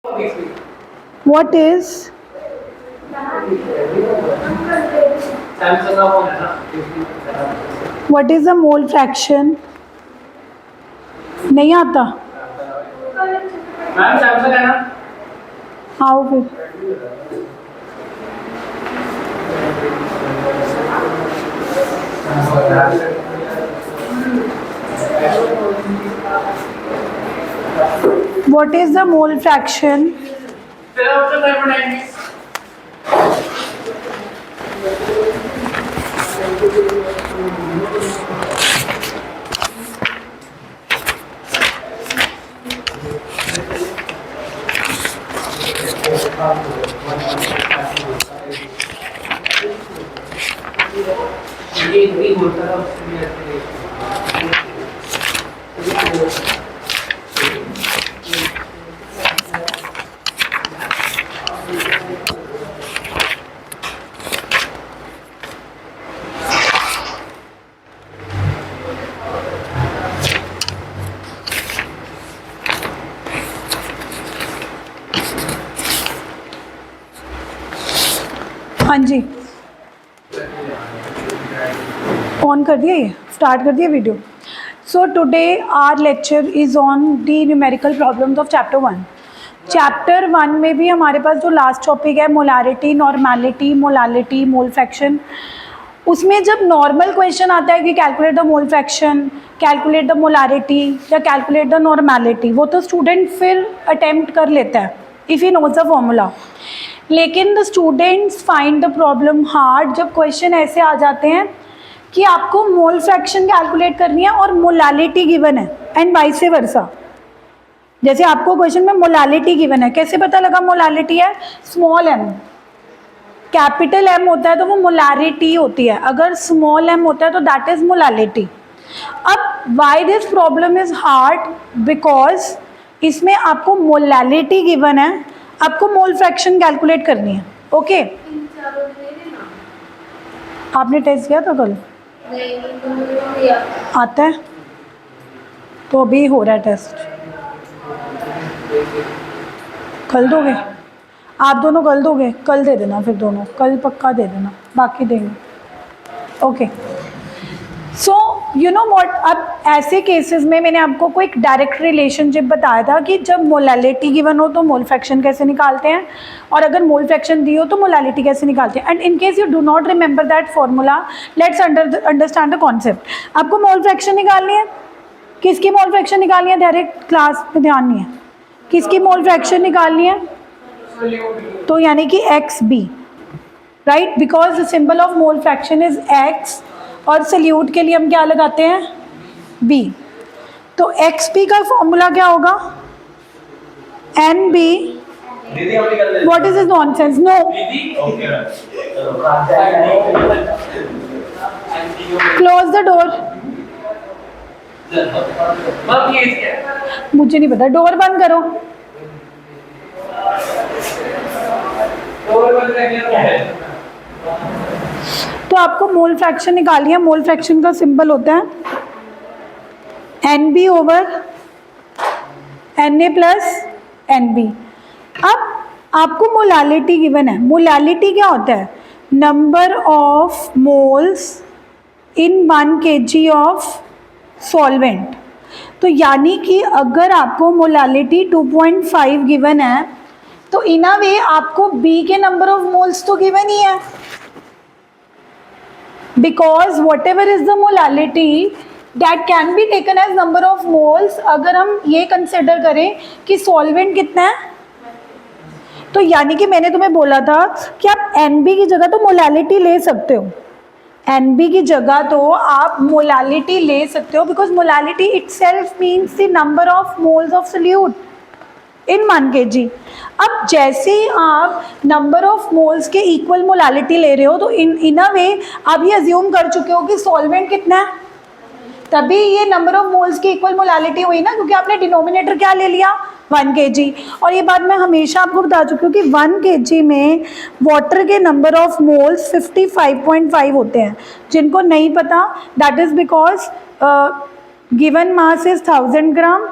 What is a mole fraction? नहीं आता ma'am Samsung है ना। आओ फिर What is the mole fraction? तेरा ऑप्शन नहीं बनाएंगे। ये भी होता है उसमें हाँ जी ऑन कर दिया, ये स्टार्ट कर दिया video. So today our lecture is on the numerical problems of chapter 1। Chapter 1 में भी हमारे पास जो लास्ट टॉपिक है molarity, normality, molality, mole fraction, उसमें जब नॉर्मल क्वेश्चन आता है कि calculate the mole fraction, calculate the molarity या कैलकुलेट द नॉर्मेलिटी, वो तो स्टूडेंट फिर अटेम्प्ट कर लेता है if he knows the formula. लेकिन the students find the problem hard जब क्वेश्चन ऐसे आ जाते हैं कि आपको मोल फ्रैक्शन कैलकुलेट करनी है और मोलालिटी गिवन है एंड वाइस वर्सा। जैसे आपको क्वेश्चन में मोलालिटी गिवन है, कैसे पता लगा मोलालिटी है? स्मॉल एम, कैपिटल एम होता है तो वो मोलारिटी होती है, अगर स्मॉल एम होता है तो दैट इज मोलालिटी। अब why this problem is hard? Because इसमें आपको मोलालिटी गिवन है, आपको मोल फ्रैक्शन कैलकुलेट करनी है। ओके आपने टेस्ट किया था कल? आता है तो अभी हो रहा है टेस्ट, कल दोगे आप दोनों? कल दोगे? कल दे देना फिर दोनों, कल पक्का दे देना, बाकी देंगे। Okay so you know what, अब ऐसे केसेस में मैंने आपको कोई एक डायरेक्ट रिलेशनशिप बताया था कि जब मोलालिटी गिवन हो तो मोल फ्रैक्शन कैसे निकालते हैं, और अगर मोल फ्रैक्शन दी हो तो मोलालिटी कैसे निकालते हैं। And in case you do not remember that formula, let's understand the concept. आपको मोल फ्रैक्शन निकालनी है, किसकी मोल फ्रैक्शन निकालनी है? डायरेक्ट क्लास में ध्यान नहीं है, किसकी मोल फ्रैक्शन निकालनी है? तो यानी कि X B, right, because the symbol of mole fraction is X और सल्यूट के लिए हम क्या लगाते हैं? बी। तो एक्स पी का फॉर्मूला क्या होगा? N B. What is this nonsense? No, close the door. मुझे नहीं पता, डोर बंद करो। तो आपको मोल फ्रैक्शन निकालिए, मोल फ्रैक्शन का सिंबल होता है N B over N A plus N B. अब आपको मोलालिटी गिवन है, मोलालिटी क्या होता है? Number of moles in 1 kg of solvent. तो यानी कि अगर आपको मोलालिटी 2.5 गिवन है तो इन अ वे आपको बी के नंबर ऑफ मोल्स तो गिवन ही है, because whatever is the molality that can be taken as number of moles. अगर हम ये कंसिडर करें कि सॉल्वेंट कितना है, तो यानी कि मैंने तुम्हें बोला था कि आप एन बी की जगह तो मोलालिटी ले सकते हो, एन बी की जगह तो आप मोलालिटी ले सकते हो, because molality itself means the number of moles of solute in 1 kg। अब जैसे ही आप नंबर ऑफ मोल्स के इक्वल मोलालिटी ले रहे हो तो इन अ वे आप ये अज्यूम कर चुके हो कि सॉल्वेंट कितना है, तभी ये नंबर ऑफ मोल्स की इक्वल मोलालिटी हुई ना, क्योंकि आपने डिनोमिनेटर क्या ले लिया? 1 kg। और ये बात मैं हमेशा आपको बता चुकी हूँ कि 1 kg में वाटर के नंबर ऑफ मोल्स 55.5 होते हैं। जिनको नहीं पता, that is because given mass is 1000 gram,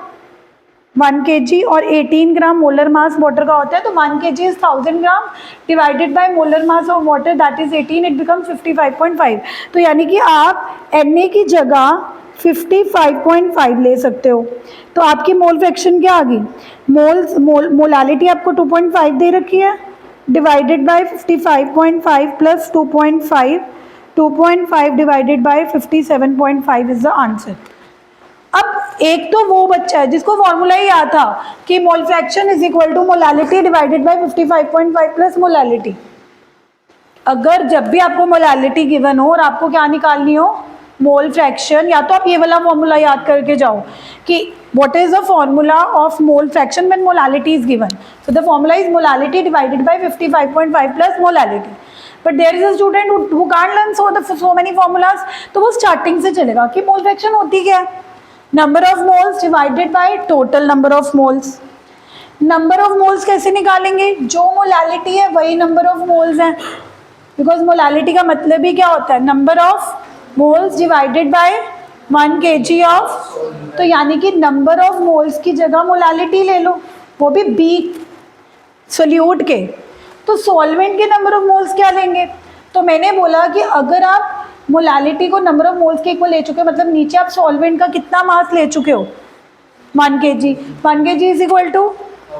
1 kg और 18 ग्राम मोलर मास वाटर का होता है, तो 1 kg is 1000 gram divided by molar mass of water that is 18, it becomes 55.5। तो यानी कि आप Na की जगह 55.5 ले सकते हो। तो आपकी मोल फ्रैक्शन क्या आ गई, मोलालिटी आपको 2.5 दे रखी है, divided by 55.5 plus 2.5, 2.5 divided by 57.5 is the answer. अब एक तो वो बच्चा है जिसको फॉर्मूला ही याद था कि mole fraction is equal to molality divided by 55.5 plus molality. अगर जब भी आपको मोलालिटी गिवन हो और आपको क्या निकालनी हो, मोल फ्रैक्शन, या तो आप ये वाला फॉर्मूला याद करके जाओ कि what is the formula of mole fraction when molality is given. So the formula is molality divided by 55.5 plus molality. But there is a student who can't learn so many formulas, तो वो starting से चलेगा कि mole fraction होती क्या है, number of moles divided by total number of moles. Number of moles कैसे निकालेंगे, जो मोलालिटी है वही नंबर ऑफ मोल्स है, बिकॉज मोलालिटी का मतलब ही क्या होता है, number of moles divided by 1 kg of, तो यानी कि नंबर ऑफ मोल्स की जगह मोलालिटी ले लो, वो भी बी सोल्यूट के। तो सॉल्वेंट के नंबर ऑफ मोल्स क्या लेंगे, तो मैंने बोला कि अगर आप मोलालिटी को नंबर ऑफ मोल्स के इक्वल ले चुके हो, मतलब नीचे आप सॉल्वेंट का कितना मास ले चुके हो, 1 kg, 1 kg is equal to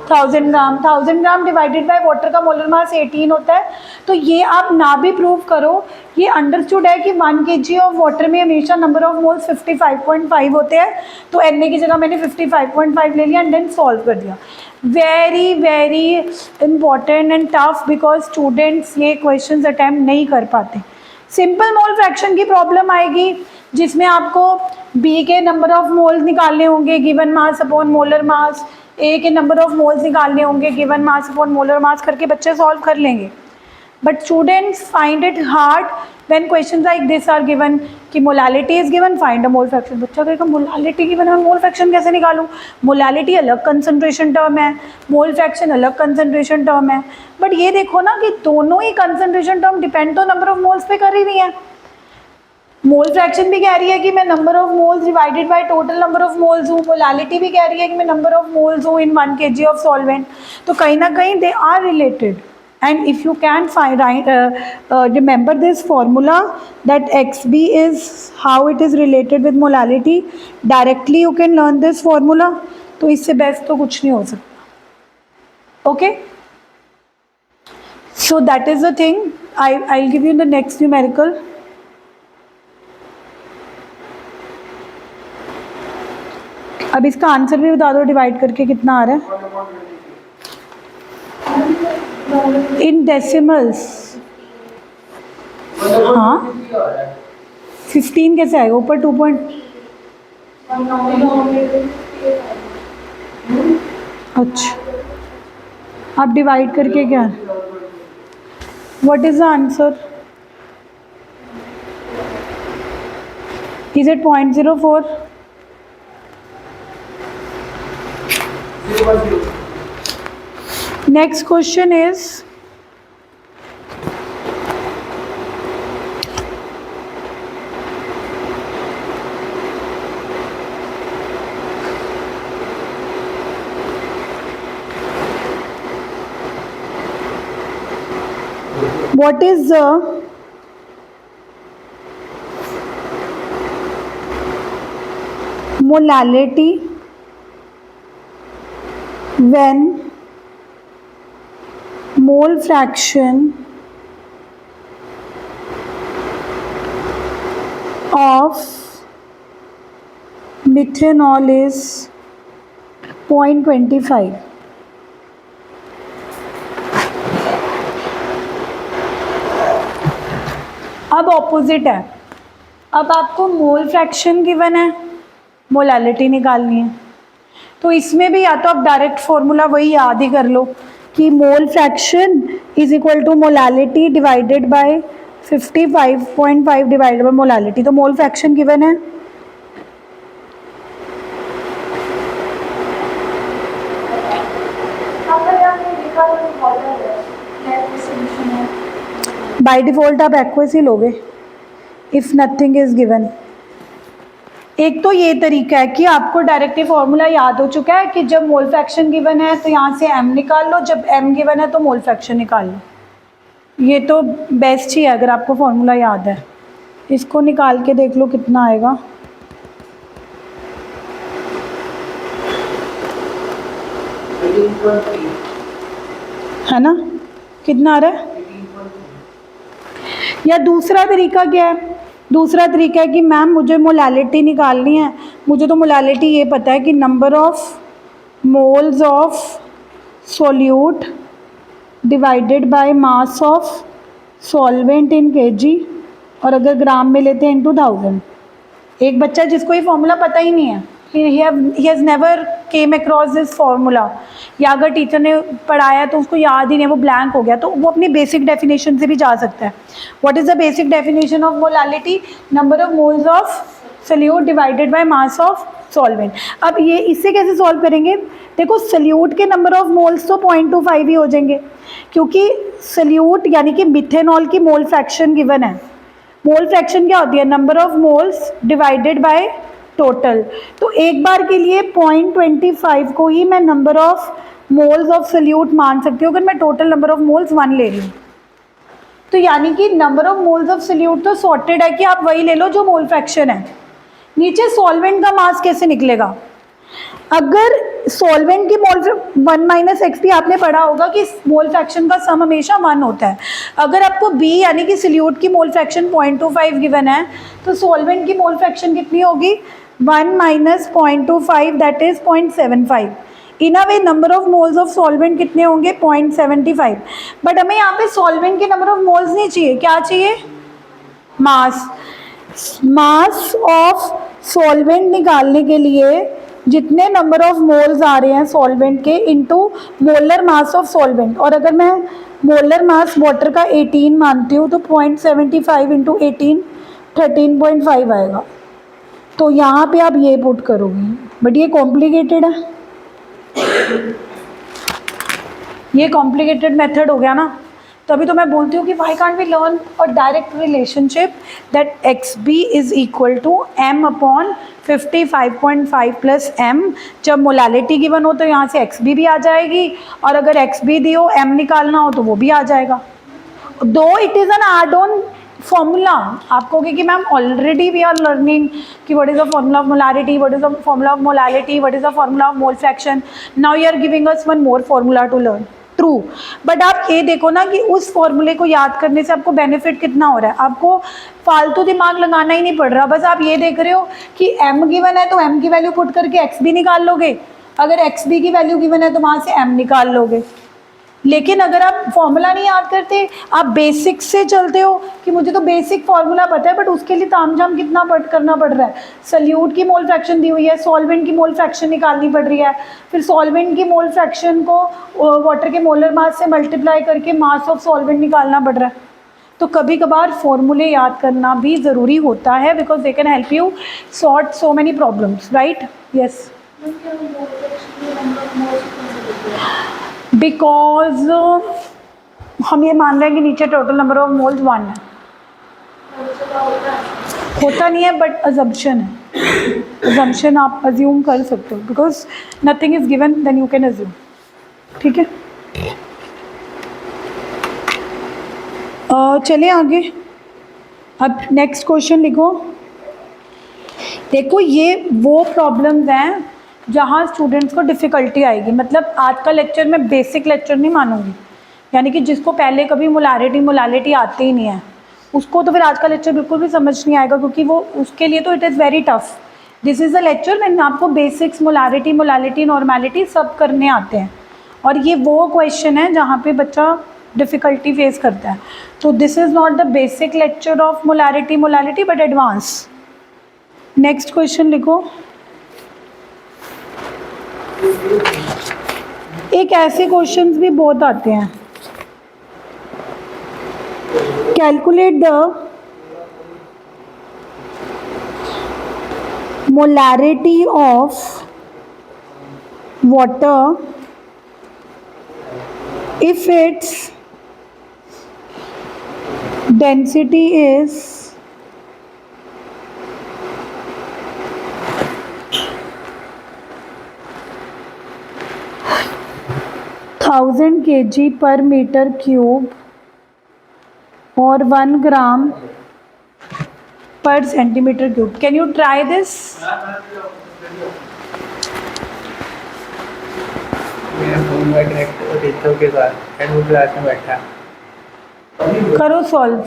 1000 gram, 1000 gram divided by water का मोलर मास 18 होता है। तो ये आप ना भी प्रूव करो, ये अंडरस्टूड है कि 1 kg ऑफ वाटर में हमेशा नंबर ऑफ मोल्स 55.5 होते हैं, तो Na की जगह मैंने 55.5 ले लिया एंड देन सॉल्व कर दिया। Very very important and tough, because students ये क्वेश्चंस अटैम्प्ट नहीं कर पाते। सिंपल मोल फ्रैक्शन की प्रॉब्लम आएगी जिसमें आपको बी के नंबर ऑफ मोल्स निकालने होंगे given mass upon molar mass, ए के नंबर ऑफ मोल्स निकालने होंगे given mass upon molar mass, करके बच्चे सॉल्व कर लेंगे। But students find it hard when questions like this are given कि molality is given, find a mole fraction. बच्चा कहेगा मोलालिटी गिवन है, मोल फ्रैक्शन कैसे निकालूं, मोलालिटी अलग कंसंट्रेशन टर्म है, मोल फ्रैक्शन अलग कंसंट्रेशन टर्म है। बट ये देखो ना कि दोनों ही कंसंट्रेशन टर्म डिपेंड तो नंबर ऑफ मोल्स पे कर ही नहीं है। मोल फ्रैक्शन भी कह रही है कि मैं number of moles divided by total number of moles हूँ, मोलालिटी भी कह रही है कि मैं नंबर ऑफ मोल्स हूँ इन 1 kg ऑफ सॉल्वेंट। तो कहीं ना कहीं they are related, and if you can find remember this formula that XB is how it is related with molality, directly you can learn this formula. तो इससे best तो कुछ नहीं हो सकता। Okay, so that is the thing. I will give you the next numerical. अब इसका answer भी बता दो, डिवाइड करके कितना आ रहा है इन डेसिमल्स। हाँ 15 कैसे आएगा ऊपर 2 पॉइंट, अच्छा आप डिवाइड करके क्या, what is the answer, is it 0.04? Next question is what is the molality when mole fraction of methanol is 0.25? अब ऑपोजिट है, अब आपको मोल फ्रैक्शन गिवन है, मोलालिटी निकालनी है। तो इसमें भी या तो आप डायरेक्ट फॉर्मूला वही याद ही कर लो कि mole fraction is equal to molality divided by 55.5 divided by molality. तो मोल फ्रैक्शन गिवन है, बाय डिफॉल्ट आप एक्वस ही लोगे इफ नथिंग इज गिवन। एक तो ये तरीका है कि आपको डायरेक्टली फॉर्मूला याद हो चुका है कि जब मोल फ्रैक्शन गिवन है तो यहाँ से m निकाल लो, जब m गिवन है तो मोल फ्रैक्शन निकाल लो। ये तो बेस्ट ही है अगर आपको फॉर्मूला याद है। इसको निकाल के देख लो कितना आएगा। है ना, कितना आ रहा है? या दूसरा तरीका क्या है? दूसरा तरीका है कि मैम मुझे मोलालिटी निकालनी है, मुझे तो मोलालिटी ये पता है कि number of moles of solute divided by mass of solvent in KG, और अगर ग्राम में लेते हैं इनटू 1000। एक बच्चा जिसको ये फॉर्मूला पता ही नहीं है, he has never came across this formula, या अगर टीचर ने पढ़ाया तो उसको याद ही नहीं, वो ब्लैंक हो गया, तो वो अपनी बेसिक डेफिनेशन से भी जा सकता है। What is the basic definition of molality? Number of moles of solute divided by mass of solvent. अब ये इससे कैसे सॉल्व करेंगे? देखो सोल्यूट के नंबर ऑफ मोल्स तो 0.25 ही हो जाएंगे, क्योंकि सोल्यूट यानी कि मिथेनॉल की मोल फ्रैक्शन गिवन है। मोल फ्रैक्शन क्या होती है? Number of moles divided by total. तो एक बार के लिए 0.25 को ही मैं number of moles of solute मान सकती हूँ अगर मैं टोटल नंबर ऑफ मोल्स 1 ले रही हूँ। तो यानी कि number of moles of solute तो सॉर्टेड है कि आप वही ले लो जो मोल फ्रैक्शन है। नीचे सॉल्वेंट का मास कैसे निकलेगा? अगर सॉल्वेंट की मोल 1 माइनस एक्सपी आपने पढ़ा होगा कि मोल फ्रैक्शन का सम हमेशा 1 होता है। अगर आपको बी यानी कि सोल्यूट की मोल फ्रैक्शन 0.25 गिवन है तो सॉल्वेंट की मोल फ्रैक्शन कितनी होगी? 1 minus 0.25 that is 0.75। In a way number of moles of solvent कितने होंगे? 0.75। बट हमें यहाँ पे सॉल्वेंट के नंबर ऑफ मोल्स नहीं चाहिए, क्या चाहिए? मास। मास ऑफ सॉल्वेंट निकालने के लिए जितने नंबर ऑफ मोल्स आ रहे हैं सॉल्वेंट के into molar mass of solvent, और अगर मैं मोलर मास वाटर का 18 मानती हूँ तो 0.75 इंटू 18 13.5 आएगा। तो यहाँ पे आप ये पुट करोगे, बट ये कॉम्प्लिकेटेड है, ये कॉम्प्लिकेटेड मेथड हो गया ना। तभी तो मैं बोलती हूँ कि why can't we learn a direct relationship that X B is equal to M upon 55.5 plus M. जब मोलालिटी गिवन हो तो यहाँ से एक्स बी भी आ जाएगी, और अगर एक्स बी दी हो एम निकालना हो तो वो भी आ जाएगा। Though it is an add on formula. आप कहोगे कि ma'am already we are learning कि what is the formula of molarity, what is the formula of molality, what is the formula of mole fraction, now you are giving us one more formula to learn. True, but आप ये देखो ना कि उस फॉर्मूले को याद करने से आपको बेनिफिट कितना हो रहा है। आपको फालतू दिमाग लगाना ही नहीं पड़ रहा, बस आप ये देख रहे हो कि m गिवन है तो m की वैल्यू पुट करके x भी निकाल लोगे, अगर x b की वैल्यू गिवन है तो वहाँ से m निकाल लोगे। लेकिन अगर आप फॉर्मूला नहीं याद करते, आप बेसिक से चलते हो कि मुझे तो बेसिक फार्मूला पता है, बट उसके लिए तामझाम कितना करना पड़ रहा है। सोल्यूट की मोल फ्रैक्शन दी हुई है, सॉल्वेंट की मोल फ्रैक्शन निकालनी पड़ रही है, फिर सॉल्वेंट की मोल फ्रैक्शन को वाटर के मोलर मास से मल्टीप्लाई करके मास ऑफ सॉल्वेंट निकालना पड़ रहा है। तो कभी कभार फॉर्मूले याद करना भी ज़रूरी होता है, because they can help you sort so many problems, right? Yes, because हम ये मान रहे हैं कि नीचे टोटल नंबर ऑफ मोल्स 1 है। होता नहीं है, बट अजम्पशन है, अजम्पशन आप अज्यूम कर सकते हो, because nothing is given then you can assume. ठीक है, चलिए आगे। अब नेक्स्ट क्वेश्चन लिखो। देखो ये वो प्रॉब्लम्स हैं जहाँ स्टूडेंट्स को डिफ़िकल्टी आएगी। मतलब आज का लेक्चर मैं बेसिक लेक्चर नहीं मानूंगी, यानी कि जिसको पहले कभी मोलालिटी आती ही नहीं है उसको तो फिर आज का लेक्चर बिल्कुल भी समझ नहीं आएगा, क्योंकि वो उसके लिए तो it is very tough. This is a lecture मैंने आपको बेसिक्स मोलालिटी नॉर्मेलिटी सब करने आते हैं, और ये वो क्वेश्चन है जहाँ पे बच्चा डिफ़िकल्टी फेस करता है। तो this is not the basic lecture of molality but advance. Next question लिखो। एक ऐसे क्वेश्चंस भी बहुत आते हैं, calculate the molarity of water if its density is 1000 kg per meter cube or 1 gram per centimeter cube. Can you try this? मेरा phone में connect रितो के साथ एंड वो क्लास में बैठा है। करो solve.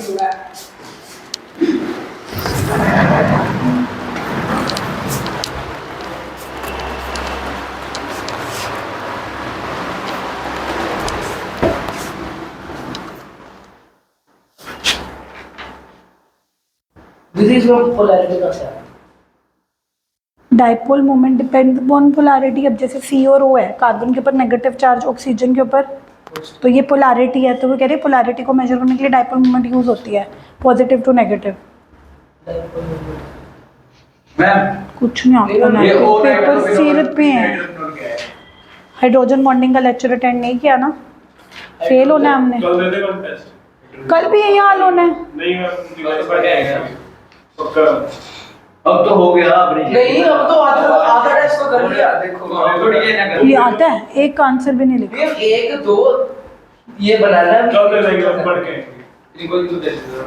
This is from polarity का sir. Dipole moment depend upon polarity. अब जैसे C और O है, कार्बन के ऊपर नेगेटिव चार्ज, ऑक्सीजन के ऊपर, तो ये पोलैरिटी है। तो वो कह रहे हैं पोलैरिटी को मेजर करने के लिए डाइपोल मोमेंट यूज होती है, पॉजिटिव टू नेगेटिव। मैम कुछ नहीं आता ना, ये O पेपर नेगेटिव सिर पे है। हाइड्रोजन बॉन्डिंग का लेक्चर अटेंड नहीं किया ना, फेल होना है हमने। कल दे देगा टेस्ट। कल भी यही हाल होना है। नहीं मैम दिवाली पर आएगा पक्का। अब तो हो गया अपने नहीं अब तो आधा टेस्ट तो कर लिया। देखो थोड़ी ये ना ये आता है, एक का आंसर भी नहीं लिखा। ये एक दो ये बनाना है। कल दे देंगे हम पढ़ के। इनको ही तो दे दो।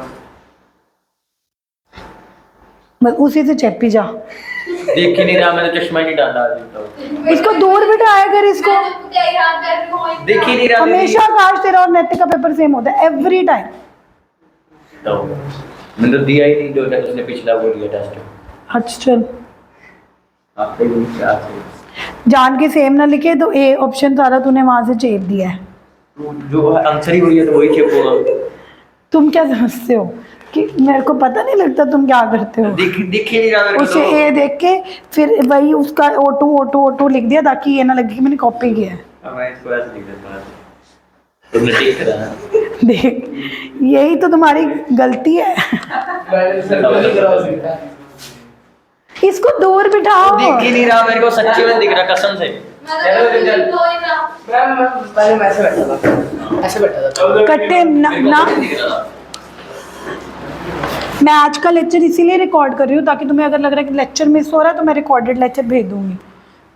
बस उसी से चेक पी जा। देख ही नहीं रहा, मैंने चश्मा ही नहीं डाला अभी तो। इसको दूर बिठाया कर इसको। देख ही नहीं रहा हमेशा आकाश तेरा और नैतिक का पेपर सेम होता है, एवरी टाइम। तो मैंने तो दिया ही नहीं जो उसने पिछला वो दिया टेस्ट। अच्छा चल, आपके भी क्या से जान के सेम ना लिखे तो ए ऑप्शन सारा तूने वहां से चेप दिया है। जो आंसर ही वही है तो वही चेक होगा। तुम क्या समझते हो कि मेरे को पता नहीं लगता तुम क्या करते हो? दिख ही नहीं रहा मेरे को उसे तो। ए देख के फिर वही उसका O2 लिख दिया ताकि ये ना लगे कि मैंने कॉपी किया है। अब मैं इसको ऐसे लिख देता हूं। तुमने ठीक करा है। देख, यही तो तुम्हारी गलती है। मैंने सर को नहीं करा सकता। इसको दूर बिठाओ। दिख ही नहीं रहा मेरे को, सच्ची में दिख रहा कसम से। मैम पहले मैं ऐसे बैठा था। कट्टे ना दिख रहा था। मैं आज का लेक्चर इसीलिए रिकॉर्ड कर रही हूँ ताकि तुम्हें अगर लग रहा है कि लेक्चर मिस हो रहा है तो मैं रिकॉर्डेड लेक्चर भेज दूंगी,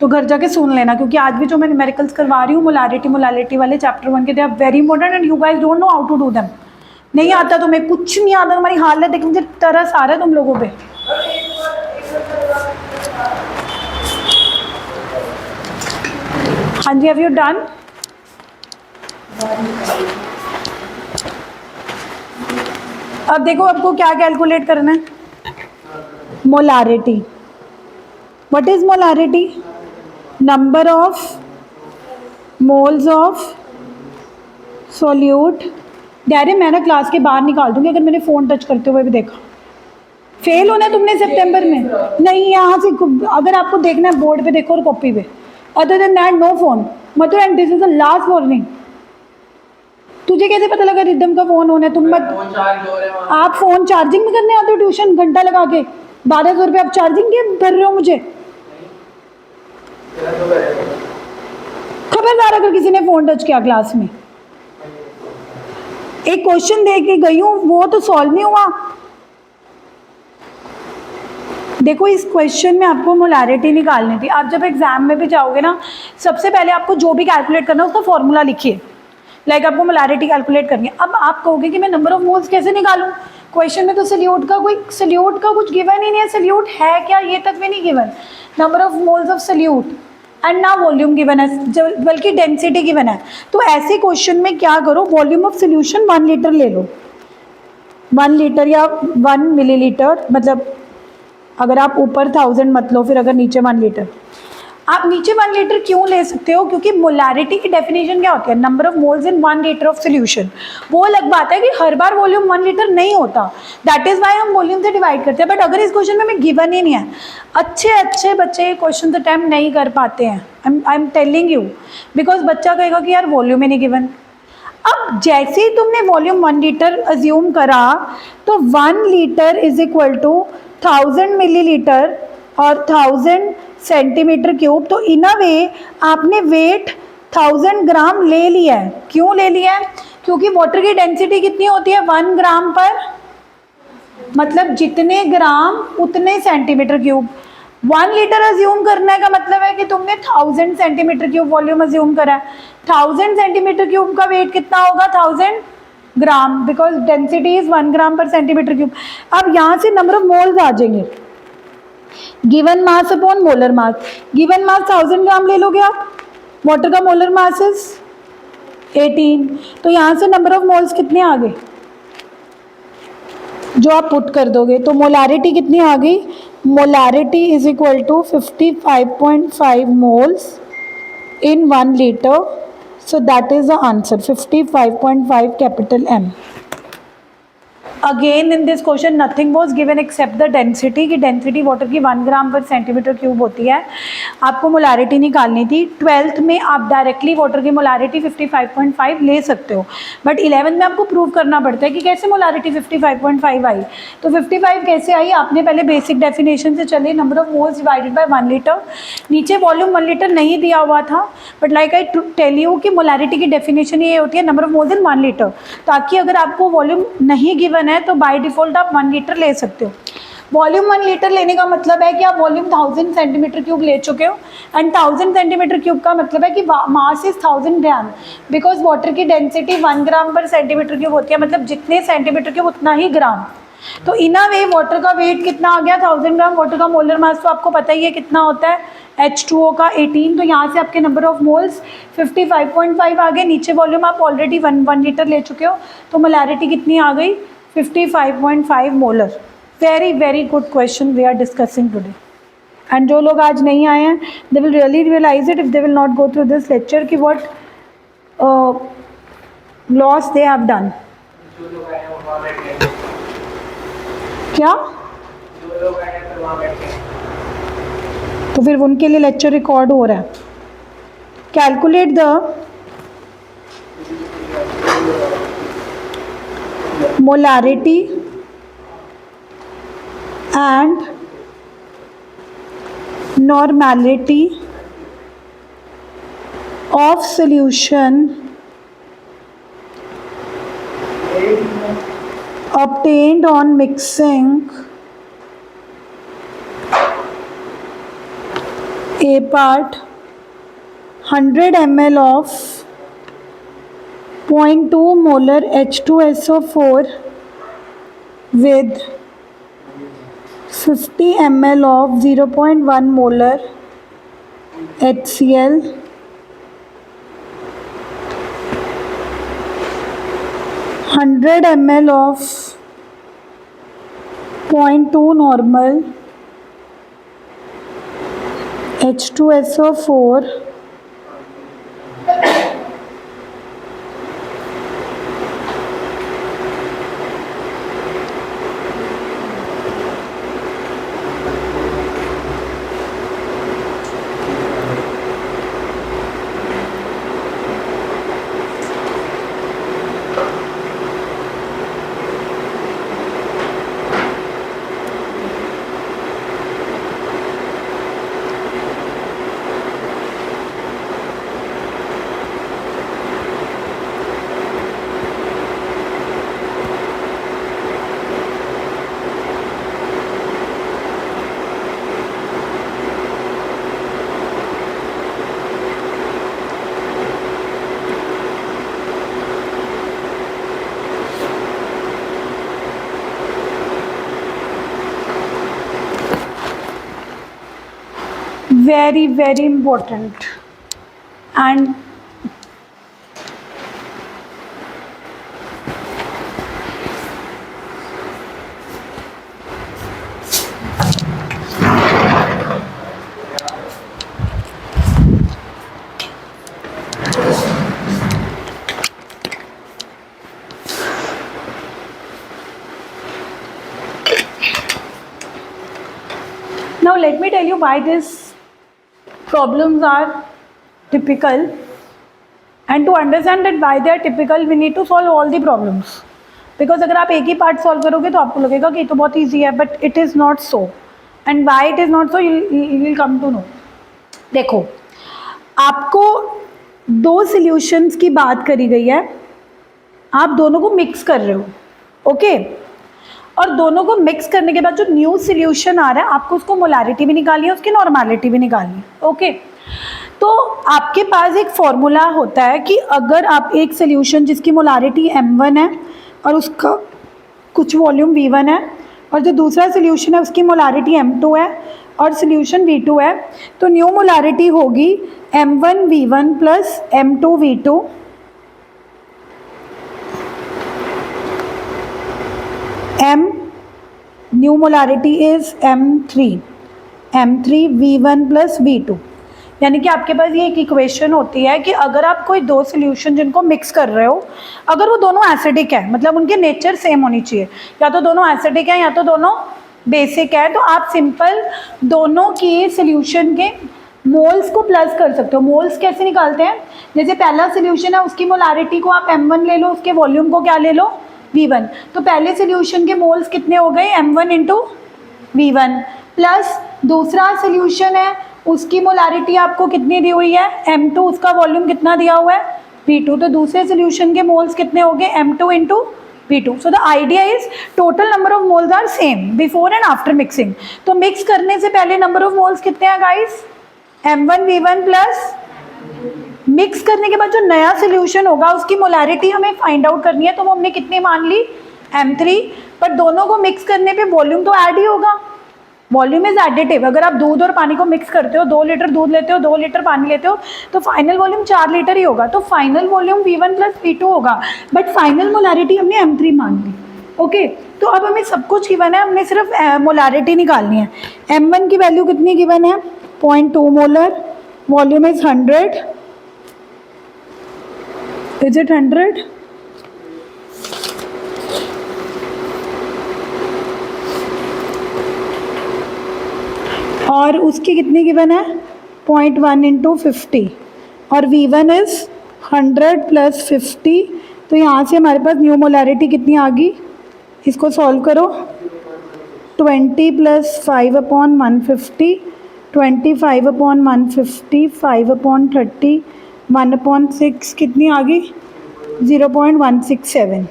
तो घर जाके सुन लेना। क्योंकि आज भी जो मैं न्यूमेरिकल्स करवा रही हूँ मोलारिटी वाले चैप्टर 1 के, they are very important and you guys don't know how to do them. नहीं आता तुम्हें, कुछ नहीं आता। तुम्हारी हालत देख मुझे तरस आ रहा है तुम लोगों पे। हाँ जी, हैव यू डन? अब देखो आपको क्या कैलकुलेट करना है। Molarity, what is molarity? Number of moles of solute. डैरे मैं ना क्लास के बाहर निकाल दूंगी अगर मैंने फ़ोन टच करते हुए भी देखा। फेल होना है तुमने सितंबर में। नहीं, यहाँ से अगर आपको देखना है बोर्ड पे देखो और कॉपी पे। Other than that no phone. मतलब and this is the last warning. तुझे कैसे पता लगा रिदम का फ़ोन होना है? तुम मत, फोन चार्ज हो रहे हैं। आप फ़ोन चार्जिंग में करने आते हो ट्यूशन घंटा लगा के 1200 रुपये आप चार्जिंग के भर रहे हो मुझे। खबरदार अगर किसी ने फ़ोन टच किया क्लास में। एक क्वेश्चन दे के गई हूँ, वो तो सॉल्व नहीं हुआ। देखो इस क्वेश्चन में आपको मोलारिटी निकालनी थी। आप जब एग्जाम में भी जाओगे ना, सबसे पहले आपको जो भी कैलकुलेट करना है उसका फॉर्मूला लिखिए। लाइक आपको मोलारिटी कैलकुलेट करनी है। अब आप कहोगे कि मैं नंबर ऑफ मोल्स कैसे निकालूं? क्वेश्चन में तो सल्यूट का कुछ गिवन ही नहीं है। सल्यूट है क्या ये तक भी नहीं given. Number of moles of solute and ना वॉल्यूम गिवन है, बल्कि डेंसिटी गिवन है। तो ऐसे क्वेश्चन में क्या करो, वॉल्यूम ऑफ सोल्यूशन 1 लीटर ले लो। 1 लीटर या 1 मिलीलीटर, मतलब अगर आप ऊपर 1000 मत लो, फिर अगर नीचे 1 लीटर। आप नीचे 1 लीटर क्यों ले सकते हो? क्योंकि मोलारिटी की डेफिनेशन क्या होती है? Number of moles in 1 litre of solution. वो अलग बात है कि हर बार वॉल्यूम 1 लीटर नहीं होता, दैट इज़ वाई हम वॉल्यूम से डिवाइड करते हैं। बट अगर इस क्वेश्चन में हमें गिवन ही नहीं है, अच्छे बच्चे क्वेश्चन अटैम्प्ट नहीं कर पाते हैं। I am telling you, because बच्चा कहेगा कि यार वॉल्यूम ही नहीं गिवन। अब जैसे ही तुमने वॉल्यूम 1 लीटर अज्यूम करा तो 1 litre is equal to 1000 millilitre और 1000 सेंटीमीटर क्यूब। तो इन अ वे आपने वेट 1000 ग्राम ले लिया है। क्यों ले लिया है? क्योंकि वाटर की डेंसिटी कितनी होती है? 1 ग्राम पर, मतलब जितने ग्राम उतने सेंटीमीटर क्यूब। 1 लीटर अज्यूम करने का मतलब है कि तुमने 1000 सेंटीमीटर क्यूब वॉल्यूम अज्यूम करा है। 1000 सेंटीमीटर क्यूब का वेट कितना होगा? 1000 ग्राम, बिकॉज डेंसिटी इज 1 ग्राम पर सेंटीमीटर क्यूब। अब यहाँ से नंबर ऑफ मोल्स आ जाएंगे, गिवन मास अपॉन मोलर मास। गिवन मास 1000 ग्राम ले लोगे आप, वाटर का मोलर मास इज 18, तो यहाँ से नंबर ऑफ मोल्स कितने आ गए जो आप पुट कर दोगे? तो मोलारिटी कितनी आ गई? Molarity is equal to 55.5 moles in 1 liter, so that is the answer, 55.5 capital M. Again in this question nothing was given except the density, कि डेंसिटी वाटर की 1 ग्राम पर सेंटीमीटर क्यूब होती है, आपको मोलारिटी निकालनी थी। 12th में आप डायरेक्टली वाटर की मोलारिटी 55.5 ले सकते हो, बट 11th में आपको प्रूव करना पड़ता है कि कैसे मोलारिटी 55.5 आई। तो 55 कैसे आई? आपने पहले बेसिक डेफिनेशन से चले, number of moles divided by 1 litre. नीचे वॉल्यूम 1 लीटर नहीं दिया हुआ था, but like I tell you कि मोलारिटी की डेफिनेशन ये होती है number of moles in 1 litre, ताकि अगर आपको वॉल्यूम नहीं गिवन है तो बाय डिफ़ॉल्ट आप 1 लीटर ले सकते हो। वॉल्यूम 1 लीटर लेने का मतलब है कि आप वॉल्यूम 1000 सेंटीमीटर क्यूब ले चुके हो, एंड 1000 सेंटीमीटर क्यूब का मतलब है कि mass is 1000 gram, because water की डेंसिटी 1 ग्राम पर सेंटीमीटर क्यूब होती है, मतलब जितने सेंटीमीटर क्यूब उतना ही ग्राम। तो इन अ वे वाटर का वेट कितना आ गया? 1000 ग्राम। वाटर का मोलर मास तो आपको पता ही है कितना होता है, H2O का 18, तो यहाँ से आपके नंबर ऑफ मोल्स 55.5 आ गए। नीचे वॉल्यूम आप ऑलरेडी 1 लीटर ले चुके हो, तो मोलारिटी कितनी आ गई? 55.5 molar. Very very good question we are discussing today, and जो लोग आज नहीं आए हैं they will really realise it if they will not go through this lecture कि what loss they have done. जो लोग आए हैं वो वहाँ बैठ गए, क्या? जो लोग आए हैं फिर वहाँ बैठ गए। तो फिर उनके लिए लेक्चर रिकॉर्ड हो रहा है। Calculate the molarity and normality of solution obtained on mixing a part 100 ml of 0.2 molar H2SO4 with 50 ml of 0.1 molar HCl, 100 ml of 0.2 normal H2SO4 very very important. And now let me tell you why this problems are typical, and to understand that why they are typical we need to solve all the problems, because अगर आप एक ही part solve करोगे तो आपको लगेगा कि ये तो बहुत ईजी है, but it is not so, and why it is not so you will come to know. देखो, आपको दो सॉल्यूशंस की बात करी गई है, आप दोनों को मिक्स कर रहे हो, ओके? और दोनों को मिक्स करने के बाद जो न्यू सोल्यूशन आ रहा है आपको उसको मोलारिटी भी निकालनी है, उसकी नॉर्मेलिटी भी निकालनी है। ओके, तो आपके पास एक फॉर्मूला होता है कि अगर आप एक सोल्यूशन जिसकी मोलारिटी m1 है और उसका कुछ वॉल्यूम v1 है और जो दूसरा सोल्यूशन है उसकी मोलारिटी m2 है और सोल्यूशन v2 है, तो न्यू मोलारिटी होगी m1 v1 plus m2 v2 m new molarity is m3 v1 plus v2। यानी कि आपके पास ये एक इक्वेशन होती है कि अगर आप कोई दो सोल्यूशन जिनको मिक्स कर रहे हो, अगर वो दोनों एसिडिक है, मतलब उनके नेचर सेम होनी चाहिए, या तो दोनों एसिडिक है या तो दोनों बेसिक है, तो आप सिंपल दोनों के सोल्यूशन के मोल्स को प्लस कर सकते हो। मोल्स कैसे निकालते हैं, जैसे पहला सोल्यूशन है उसकी मोलारिटी को आप m1 ले लो, उसके वॉल्यूम को क्या ले लो v1, तो पहले सोल्यूशन के मोल्स कितने हो गए m1 इंटू v1 प्लस दूसरा सोल्यूशन है उसकी मोलारिटी आपको कितनी दी हुई है m2, उसका वॉल्यूम कितना दिया हुआ है v2, तो दूसरे सोल्यूशन के मोल्स कितने हो गए m2 into v2। So the idea is total number of moles are same before and after mixing. तो मिक्स करने से पहले नंबर ऑफ मोल्स कितने हैं guys, m1 v1 plus mix करने के बाद जो नया सोल्यूशन होगा उसकी मोलारिटी हमें फाइंड आउट करनी है, तो वो हमने कितनी मान ली m3, पर दोनों को मिक्स करने पे वॉल्यूम तो ऐड ही होगा, वॉल्यूम इज एडिटिव। अगर आप दूध और पानी को मिक्स करते हो, 2 लीटर दूध लेते हो 2 लीटर पानी लेते हो, तो फाइनल वॉल्यूम 4 लीटर ही होगा, तो final volume v1 plus v2 होगा, बट फाइनल मोलारिटी हमने m3 मान ली। ओके, तो अब हमें सब कुछ गिवन है, हमने सिर्फ मोलारिटी निकालनी है। m1 की वैल्यू कितनी गिवन है 0.2 molar, volume is 100, is it 100? और उसकी कितनी गिवन है 0.1 इंटू 50 और v1 इज 100 प्लस 50, तो यहाँ से हमारे पास न्यू मोलारिटी कितनी आ गई, इसको सॉल्व करो, 20 plus 5 upon 150, 25 upon 150, 5 upon 30, 1 upon 6 कितनी आ गई 0.167।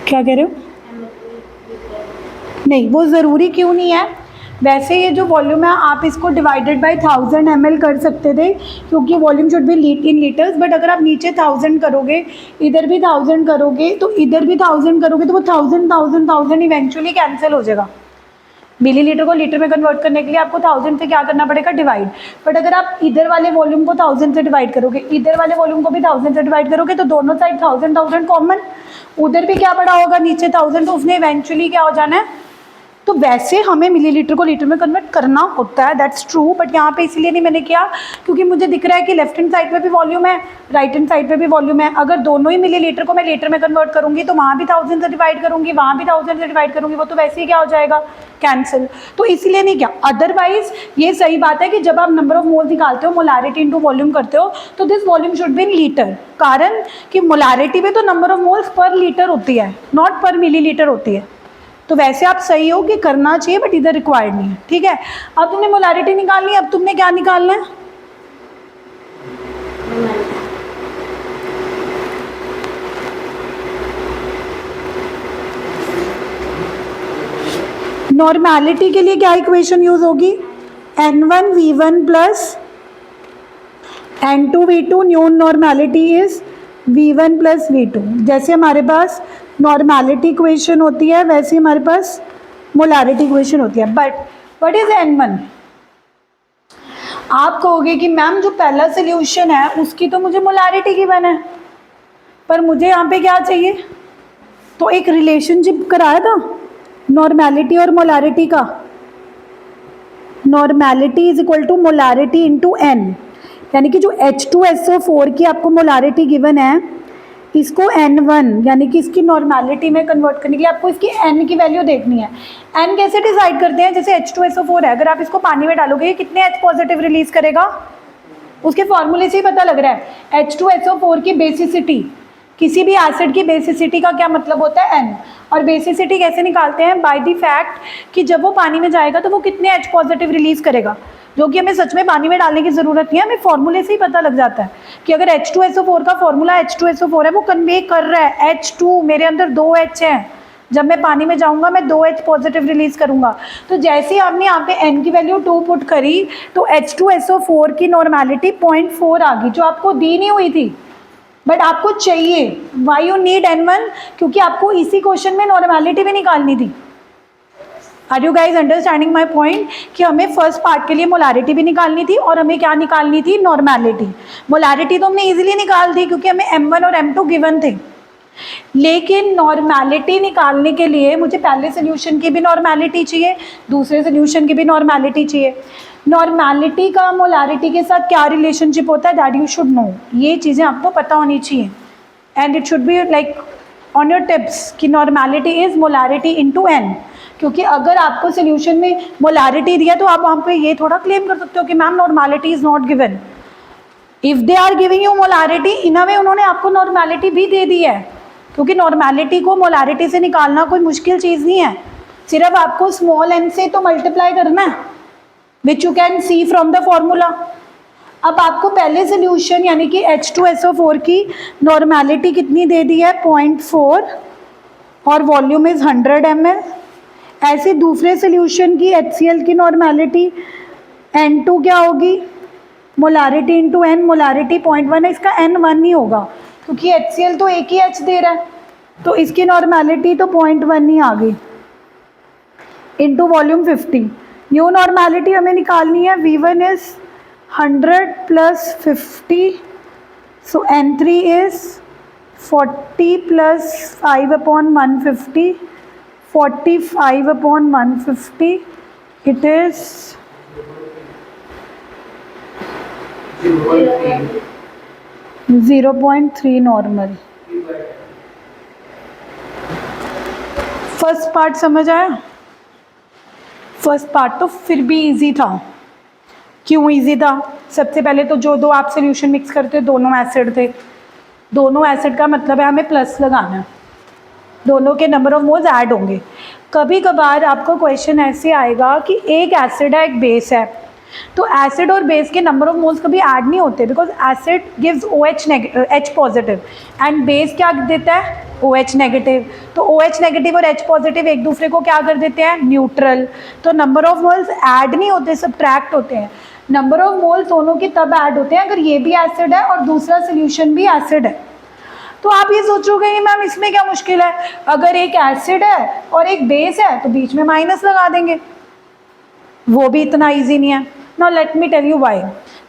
क्या कह रहे हो? नहीं, वो ज़रूरी क्यों नहीं है, वैसे ये जो वॉल्यूम है आप इसको डिवाइडेड बाय 1000 ml कर सकते थे, क्योंकि volume should be in litres, but अगर आप नीचे 1000 करोगे, इधर भी 1000 करोगे, तो इधर भी 1000 करोगे, तो वो 1000 इवेंचुअली कैंसिल हो जाएगा। मिलीलीटर को लीटर में कन्वर्ट करने के लिए आपको 1000 से क्या करना पड़ेगा, डिवाइड। बट अगर आप इधर वाले वॉल्यूम को 1000 से डिवाइड करोगे, इधर वाले वॉल्यूम को भी 1000 से डिवाइड करोगे, तो दोनों साइड 1000 कॉमन, उधर भी क्या पड़ा होगा नीचे 1000, तो उसने इवेंचुअली क्या हो जाना है। तो वैसे हमें मिलीलीटर को लीटर में कन्वर्ट करना होता है, दैट्स ट्रू, बट यहाँ पे इसलिए नहीं मैंने किया क्योंकि मुझे दिख रहा है कि लेफ्ट हैंड साइड पे भी वॉल्यूम है, राइट हैंड साइड पे भी वॉल्यूम है। अगर दोनों ही मिलीलीटर को मैं लीटर में कन्वर्ट करूँगी तो वहाँ भी 1000 से डिवाइड करूँगी, वहाँ भी 1000 से डिवाइड करूँगी, वो तो वैसे ही क्या हो जाएगा, कैंसिल। तो इसलिए नहीं किया। अदरवाइज ये सही बात है कि जब आप नंबर ऑफ मोल्स निकालते हो, मोलारिटी इंटू वॉल्यूम करते हो, तो this volume should be in litre, कारण कि मोलारिटी में तो number of moles per litre होती है, नॉट पर मिलीलीटर होती है। तो वैसे आप सही हो कि करना चाहिए, बट इधर रिक्वायर्ड नहीं है, ठीक है। अब तुमने मोलारिटी निकालनी है, अब तुमने क्या निकालना है, नॉर्मेलिटी के लिए क्या इक्वेशन यूज होगी, n1 v1 plus n2 v2, new normality is v1 plus v2। जैसे हमारे पास नॉर्मेलिटी इक्वेशन होती है वैसे हमारे पास मोलारिटी इक्वेशन होती है। But what is n1? आप कहोगे कि मैम जो पहला सोल्यूशन है उसकी तो मुझे मोलारिटी गिवन है, पर मुझे यहाँ पे क्या चाहिए, तो एक रिलेशनशिप कराया था नॉर्मेलिटी और मोलारिटी का, normality is equal to molarity into n, यानी कि जो H2SO4 की आपको मोलारिटी गिवन है, इसको n1 यानी कि इसकी नॉर्मेलिटी में कन्वर्ट करने के लिए आपको इसकी n की वैल्यू देखनी है। n कैसे डिसाइड करते हैं, जैसे H2SO4 है, अगर आप इसको पानी में डालोगे ये कितने H पॉजिटिव रिलीज करेगा, उसके फॉर्मूले से ही पता लग रहा है। H2SO4 की बेसिसिटी किसी भी एसिड की बेसिसिटी का क्या मतलब होता है n, और बेसिसिटी कैसे निकालते हैं? बाय द फैक्ट कि जब वो पानी में जाएगा तो वो कितने H पॉजिटिव रिलीज करेगा, जो कि हमें सच में पानी में डालने की ज़रूरत नहीं है, हमें फॉर्मूले से ही पता लग जाता है कि अगर H2SO4 का फॉर्मूला H2SO4 है, वो कन्वे कर रहा है H2, मेरे अंदर 2 H हैं, जब मैं पानी में जाऊंगा मैं 2 H पॉजिटिव रिलीज करूंगा। तो जैसे ही आपने यहाँ पे n की वैल्यू 2 पुट करी तो H2SO4 की नॉर्मेलिटी 0.4 आ गई, जो आपको दी नहीं हुई थी बट आपको चाहिए। Why you need n1? क्योंकि आपको इसी क्वेश्चन में नॉर्मेलिटी भी निकालनी थी। Are you guys understanding my point कि हमें फर्स्ट पार्ट के लिए मोलारिटी भी निकालनी थी और हमें क्या निकालनी थी? नॉर्मेलिटी। मोलारिटी तो हमने इजीली निकाल दी क्योंकि हमें m1 और m2 गिवन थे, लेकिन नॉर्मेलिटी निकालने के लिए मुझे पहले सोल्यूशन की भी नॉर्मेलिटी चाहिए, दूसरे सोल्यूशन की भी नॉर्मेलिटी चाहिए। नॉर्मेलिटी का मोलारिटी के साथ क्या रिलेशनशिप होता है, दैट यू शुड नो। ये चीज़ें आपको पता होनी चाहिए and it should be like on your tips कि normality is molarity into n, क्योंकि अगर आपको सोल्यूशन में मोलारिटी दिया तो आप वहाँ पे ये थोड़ा क्लेम कर सकते हो कि ma'am normality is not given. If they are giving you molarity, in a way उन्होंने आपको नॉर्मेलिटी भी दे दी है, क्योंकि नॉर्मेलिटी को मोलारिटी से निकालना कोई मुश्किल चीज़ नहीं है, सिर्फ आपको स्मॉल n से तो मल्टीप्लाई करना है, which you can see from the formula. अब आपको पहले सोल्यूशन यानी कि H2SO4 की नॉर्मेलिटी कितनी दे दी है? 0.4 और वॉल्यूम इज़ 100 ml। ऐसे दूसरे सोल्यूशन की HCl की नॉर्मेलिटी N2 क्या होगी? मोलारिटी इंटू n, मोलारिटी 0.1 है, इसका n 1 ही होगा क्योंकि HCl तो एक ही H दे रहा है, तो इसकी नॉर्मेलिटी तो 0.1 ही आ गई इंटू वॉल्यूम 50। न्यू नॉर्मेलिटी हमें निकालनी है, V1 is 100 plus 50, so N3 is 40 plus 5/150, 45/150, it is 0.3 normal. First part समझ आया? फर्स्ट पार्ट तो फिर भी इजी था। क्यों इजी था? सबसे पहले तो जो दो आप सोल्यूशन मिक्स करते हो दोनों एसिड थे, दोनों एसिड का मतलब है हमें प्लस लगाना है, दोनों के नंबर ऑफ मोल्स ऐड होंगे। कभी कभार आपको क्वेश्चन ऐसे आएगा कि एक एसिड है एक बेस है, तो एसिड और बेस के नंबर ऑफ मोल्स कभी ऐड नहीं होते, because acid gives H positive and base क्या देता है? OH negative. तो OH नेगेटिव और H पॉजिटिव एक दूसरे को क्या कर देते हैं? न्यूट्रल। तो नंबर ऑफ मोल्स ऐड नहीं होते, सब्ट्रैक्ट होते हैं। नंबर ऑफ मोल्स दोनों की तब ऐड होते हैं अगर ये भी एसिड है और दूसरा सोल्यूशन भी एसिड है। तो आप ये सोचोगे कि मैम इसमें क्या मुश्किल है, अगर एक एसिड है और एक बेस है तो बीच में माइनस लगा देंगे, वो भी इतना ईजी नहीं है। Now let me tell you why.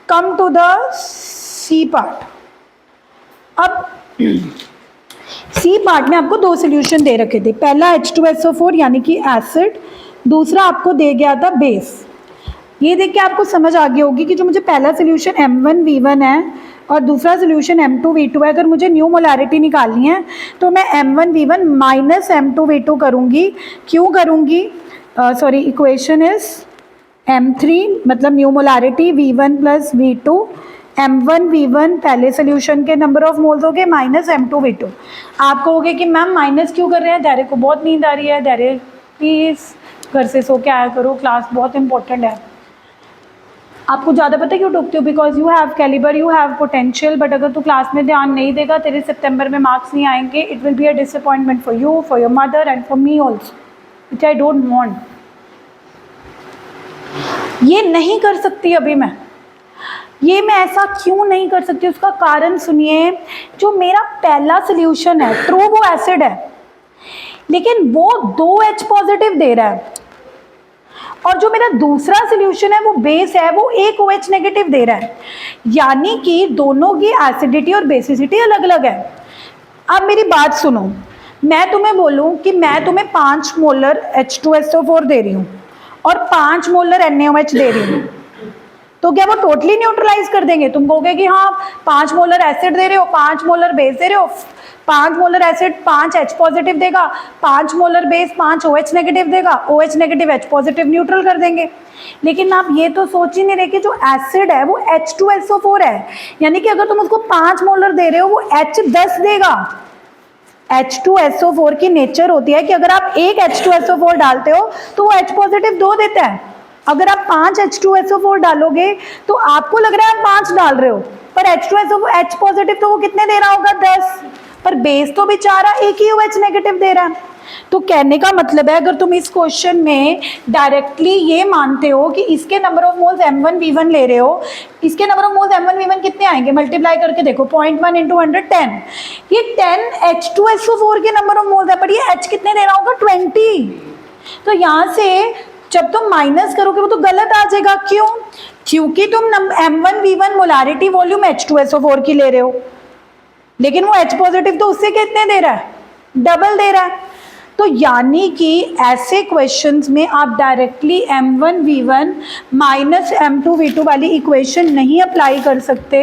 Come to the C part. अब सी पार्ट में आपको दो सोल्यूशन दे रखे थे, पहला H2SO4 यानी कि एसिड, दूसरा आपको दे गया था बेस। ये देख के आपको समझ आ गई होगी कि जो मुझे पहला सोल्यूशन M1V1 है और दूसरा सोल्यूशन M2V2 है, अगर मुझे न्यू मोलारिटी निकालनी है तो मैं M1V1 माइनस M2V2 करूँगी। क्यों करूँगी? सॉरी, इक्वेशन इज M3 मतलब new molarity V1 plus V2, M1V1 पहले सोल्यूशन के नंबर ऑफ मोल्स हो गए माइनस M2V2। आप कहोगे कि मैम माइनस क्यों कर रहे हैं, धैर्य को बहुत नींद आ रही है, धैर्य प्लीज़ घर से सो के आया करो, क्लास बहुत इंपॉर्टेंट है। आपको ज़्यादा पता क्यों टोकते हो? Because you have calibre, you have potential, but अगर तू क्लास में ध्यान नहीं देगा, तेरे सितंबर में मार्क्स नहीं आएंगे, it will be a disappointment for you, for your mother and for me also, which I don't want. ये नहीं कर सकती अभी मैं, ये मैं ऐसा क्यों नहीं कर सकती, उसका कारण सुनिए। जो मेरा पहला सोल्यूशन है, ट्रू वो एसिड है लेकिन वो 2H पॉजिटिव दे रहा है, और जो मेरा दूसरा सोल्यूशन है वो बेस है, वो एक OH नेगेटिव दे रहा है, यानी कि दोनों की एसिडिटी और बेसिसिटी अलग अलग है। अब मेरी बात सुनो, मैं तुम्हें बोलूं कि मैं तुम्हें 5 मोलर H2SO4 दे रही हूँ और 5 मोलर NaOH दे रही हूँ, तो क्या वो टोटली न्यूट्रलाइज कर देंगे? तुम कहोगे कि हाँ 5 मोलर एसिड दे रहे हो, 5 मोलर बेस दे रहे हो, 5 मोलर एसिड 5 H पॉजिटिव देगा, 5 मोलर बेस 5 OH नेगेटिव देगा, OH negative H positive neutral कर देंगे। लेकिन आप ये तो सोच ही नहीं रहे कि जो एसिड है वो H2SO4 है, यानी कि अगर तुम उसको 5 मोलर दे रहे हो वो H10 देगा। H2SO4 की नेचर होती है कि अगर आप एक H2SO4 डालते हो तो वो H पॉजिटिव 2 देता है। अगर आप 5 H2SO4 डालोगे तो आपको लग रहा है आप 5 डाल रहे हो, पर H2SO4 H पॉजिटिव तो वो कितने दे रहा होगा? 10। पर बेस तो बेचारा एक ही OH नेगेटिव दे रहा है। तो कहने का मतलब है, अगर तुम इस क्वेश्चन में डायरेक्टली ये मानते हो कि इसके नंबर ऑफ मोल्स M1V1 ले रहे हो, इसके नंबर ऑफ मोल्स M1V1 कितने आएंगे? मल्टीप्लाई करके देखो, 0.1 × 100 10। ये 10 H2SO4 के नंबर ऑफ मोल्स है, पर ये H कितने दे रहा होगा? 20। तो यहाँ से जब तुम माइनस करोगे वो तो गलत आ जाएगा। क्यों? क्योंकि तुम M1V1 मोलारिटी वॉल्यूम H2SO4 की ले रहे हो, लेकिन वो H पॉजिटिव तो उससे कितने दे रहा है? डबल दे रहा है। तो यानी कि ऐसे क्वेश्चंस में आप डायरेक्टली M1V1 माइनस M2V2 वाली इक्वेशन नहीं अप्लाई कर सकते।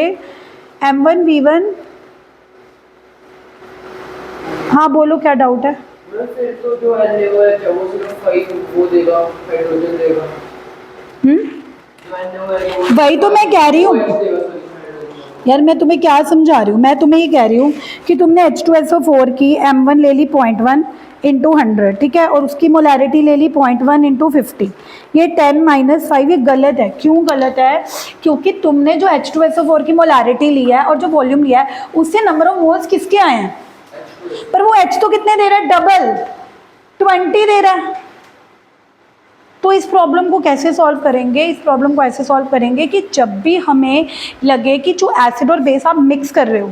M1V1, हाँ बोलो क्या डाउट है? फिर तो जो NaOH है वो सिर्फ 5 वो देगा, हाइड्रोजन देगा। वही तो मैं कह रही हूँ यार, मैं तुम्हें क्या समझा रही हूँ? मैं तुम्हें ये कह रही हूँ कि तुमने H2SO4 की M1 ले ली 0.1 × 100, ठीक है, और उसकी मोलैरिटी ले ली 0.1 × 50। ये 10 - 5 ये गलत है। क्यों गलत है? क्योंकि तुमने जो H2SO4 की मोलैरिटी ली है और जो वॉल्यूम लिया है उससे नंबर ऑफ मोल्स किसके आए हैं? पर वो H तो कितने दे रहा है? डबल 20 दे रहा है। तो इस प्रॉब्लम को कैसे सॉल्व करेंगे? इस प्रॉब्लम को ऐसे सॉल्व करेंगे कि जब भी हमें लगे कि जो एसिड और बेस आप मिक्स कर रहे हो